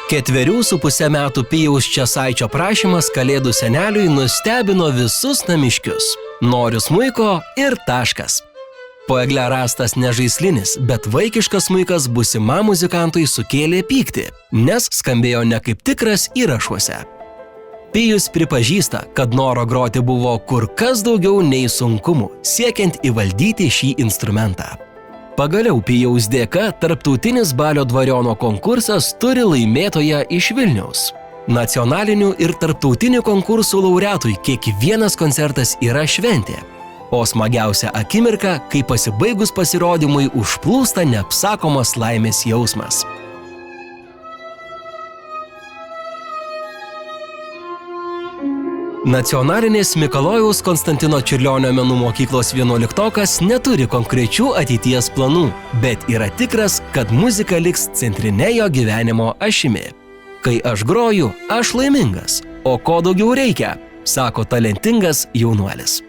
4,5 metų Pijaus Česaičio prašymas Kalėdų seneliui nustebino visus namiškius. Noriu smuiko ir taškas. Po egle rastas nežaislinis, bet vaikiškas smuikas būsimam muzikantui sukėlė pyktį, nes skambėjo ne kaip tikras įrašuose. Pijus pripažįsta, kad noro groti buvo kur kas daugiau nei sunkumų, siekiant įvaldyti šį instrumentą. Pagaliau Pijaus dėka tarptautinis Balio dvariono konkursas turi laimėtoją iš Vilniaus. Nacionalinių ir tarptautinių konkursų laureatui kiekvienas koncertas yra šventė. O smagiausia akimirka, kai pasibaigus pasirodymui užplūsta neapsakomas laimės jausmas. Nacionalinės Mikalojaus Konstantino Čiurlionio menų mokyklos 11-okas neturi konkrečių ateities planų, bet yra tikras, kad muzika liks centrine jo gyvenimo ašimi. Kai aš groju, aš laimingas, o ko daugiau reikia, sako talentingas jaunuolis.